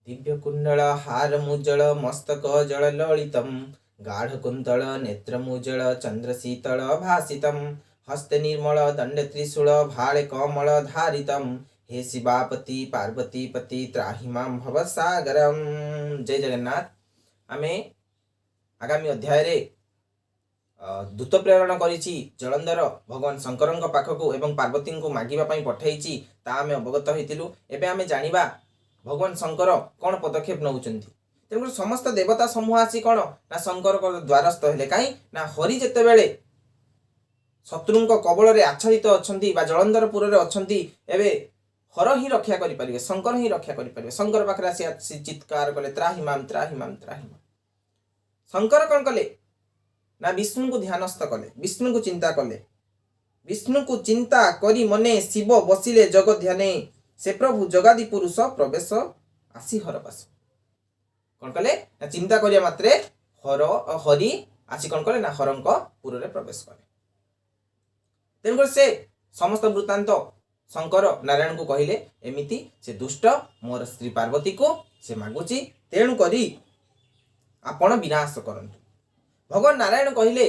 दिव्यकुण्डल हारमुज्जल मस्तक जलललितं गाढकुन्तल नेत्रमुज्जल चन्द्रशीतल भासितं हस्ते निर्मल दण्ड त्रिशूल भाले कमल धारितं हे शिवापति पार्वतीपति त्राहि मां भवसागरम। जय जगन्नाथ। आमे आगामी अध्याय रे दूत प्रेरण करिछि जलंधर भगवान शंकर पाखकू एवं पार्वती को मागिबा पई पठाइछि ता आमे अवगत होइतिलु। एबे आमे जानिबा भगवान शंकर कौन पदक्षेप नौचंती। तेणु समस्त देवता समूह आसी कौन ना शंकर द्वारस्थ हेले कहीं ना हरि जेते बेले शत्रु कबल रे आच्छादित अछंती बा जलंधरपुर रे अछंती एबे हर ही रक्षा करि परिबे, शंकर ही रक्षा करि परिबे। शंकर पाखरे आसी चित्कार कले त्राहि माम त्राहि माम त्राहि माम। शंकर कौन कले ना विष्णु को ध्यानस्थ कले, विष्णु को चिंता कले। विष्णु को चिंता करी मने शिव बसिले जग ध्याने से प्रभु जगादि पुरुष प्रवेश आसी हरपास। कौन कले ना चिंता करिया मात्रे हरि आसी कौन कले ना हरंक पुर रे प्रवेश कले। तेणुकर से समस्त वृत्तांत शंकर नारायण को कहले एमिति से दुष्ट मोर स्त्री पार्वती को से मागुची तेणु करी आपण विनाश करंतु। भगवान नारायण कहले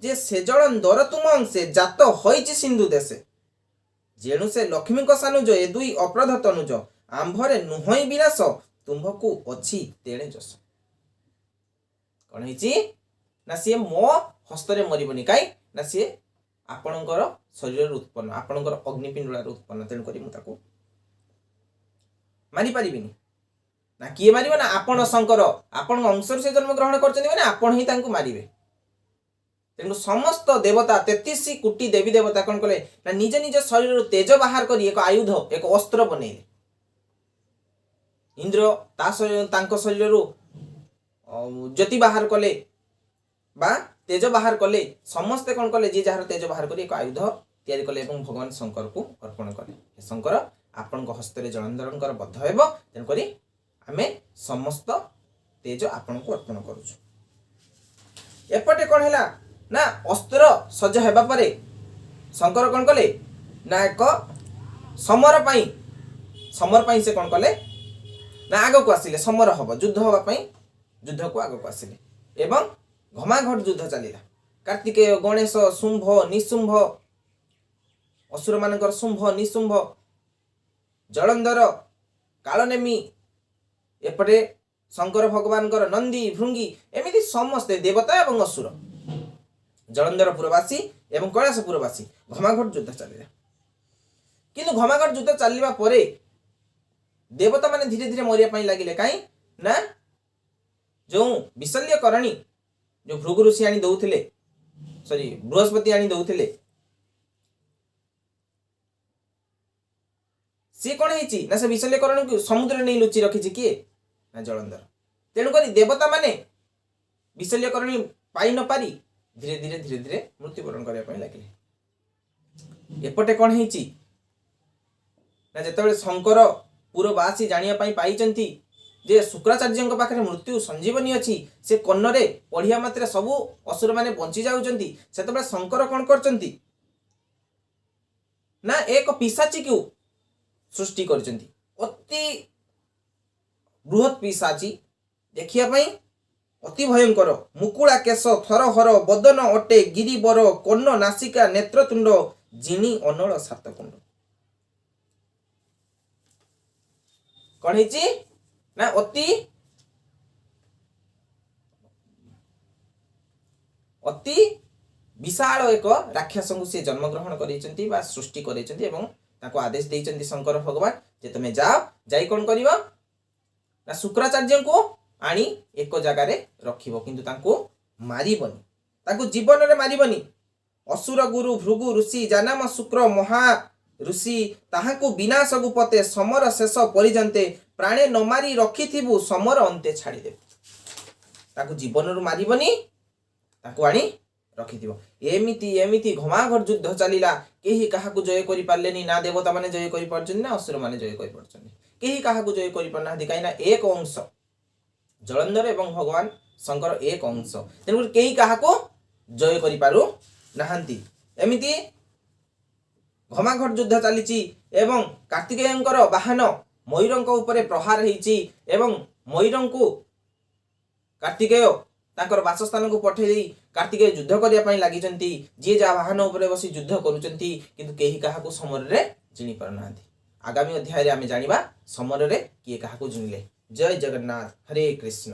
जे से जलंधर तुम से जात होइछि सिंधु देशे जेणु से लक्ष्मी को सानुज ए दुई अप्रध तनुज आंभरे नुहई विनाश तुम्भकु अछि तेणे जस। कौन होइछि ना सी मो हस्तरे मरिबनी काई ना सी आपणकर शरीर उत्पन्न आपणकर अग्निपिंडुलार उत्पन्न। तेणु करी मु ताकू मारी परिबिनी ना किए मारिबे ना आपण शंकर आपण अंशर से जन्म ग्रहण करछन्ती माने आपण ही तांकू मारिबे। तेणु समस्त देवता 33 कोटी देवी देवता कौन कले ना निज निज शरीर तेज बाहर करी एक आयुध एक अस्त्र बनैले। इंद्र तांको शरीर ज्योति बाहर कले बा तेज बाहर कले। समस्ते कौन कले जे जार तेज बाहर करी एक आयुध तैयारी कले एवं भगवान शंकर को अर्पण कले। शंकर आपण हस्ते जलंधर बद्ध हेब तेणु करी आमे समस्त तेज आपण को अर्पण करूछु। एपटे कौन हैला ना अस्त्र सज्ज हेबा परे शंकर कौन कले ना एक समर पाई से कौन कले ना आग को आसिले समर हब युद्ध हबा पई युद्ध को आग को आसिले एवं घमाघट युद्ध चलिला। कार्तिकेय गणेश शुंभ निशुंभ असुर मानकर शुंभ निशुंभ जलंधर कालनेमी एपटे शंकर भगवान नंदी भृंगी एमिति समस्ते देवता एवं असुर जलंधरपुरवासी एवं कैलाशपुरवासी घमाघट युद्ध चलिला। किंतु घमाघट युद्ध चलिबा परे देवता माने धीरे धीरे मरिया पई लागिले काई ना जो विशल्य करणी जो भृगु ऋषि आनी दउथिले सॉरी बृहस्पति आनी दउथिले से कौन है ना से विशल्य करण को समुद्र नहीं लुचि रखी किए ना जलंधर। तेणु करी देवता माने विशल्य करणी पाई न पारी धीरे धीरे धीरे धीरे मृत्युवरण करने लगे। एपटे कौन है ना जिते शंकर पुरवासी जानिया पाई जे शुक्राचार्य पाखे मृत्यु संजीवनी अच्छी से कन्नरे पढ़िया मात्रे सबू असुर माने बंची जाउचंती सेतबे शंकर कौन करचंती ना एक पिशाची को सृष्टि करचंती अति बृहत पिशाची देखिया पई अति भयंकर मुकुला केश थरहर बदन अटे गिरिबर कर्ण नासिका नेत्रतुंड जिनी अनल सातकुंड। कौन है ना अति विशाल एक राक्षस को सी जन्म ग्रहण करेचंती बा सृष्टि करेचंती एवं ताको आदेश देइचंती शंकर भगवान जे तमे जाओ जाई कौन करिवो ना शुक्राचार्य को आनी एक जगार रखिबो किंतु ताको मारिबनी ताको जीवन रे मारिबनी। असुर गुरु भृगु ऋषि जानाम शुक्र महा ऋषि ताहाको विनाश गुपते समर शेष परिजंते प्राणे न मारी रखिथिबु समर अंते छाड़ी दे ताको जीवन रो मारिबनी ताको आनी रखिथिबो। एमिति एमिति घमाघट युद्ध चलिला केही काहाकू जय करि पारलेनी ना देवता माने जय करि परछन ना असुर माने जय करि परछन केही काहाकू जय करि परना काईना एक अंश जलंधर एवं भगवान शंकर एक अंश तेणु केही काहाकू जय करि पारु नाहांती। एमिति घमाघट युद्ध चलीची एवं कार्तिकेयंकर वाहन मयूरଙ୍କ ଉପରେ ପ୍ରହାର ହେଇଛି ଏବଂ ମୟୂରଙ୍କୁ कार्तिकेय तांकर बासस्थान को पठे देई कार्तिकेय युद्ध करने ପାଇଁ ଲାଗିଛନ୍ତି। ଯିଏ ଯାହା ବାହନ ଉପରେ ବସି ଯୁଦ୍ଧ କରୁଛନ୍ତି କିନ୍ତୁ କେହି କାହାକୁ ସମରରେ ଜିଣି ପାରୁନାହାନ୍ତି। आगामी अध्याय रे आमे जानिबा समରରେ କିଏ କାହାକୁ ଜିଣିଲେ। जय जगन्नाथ। हरे कृष्ण।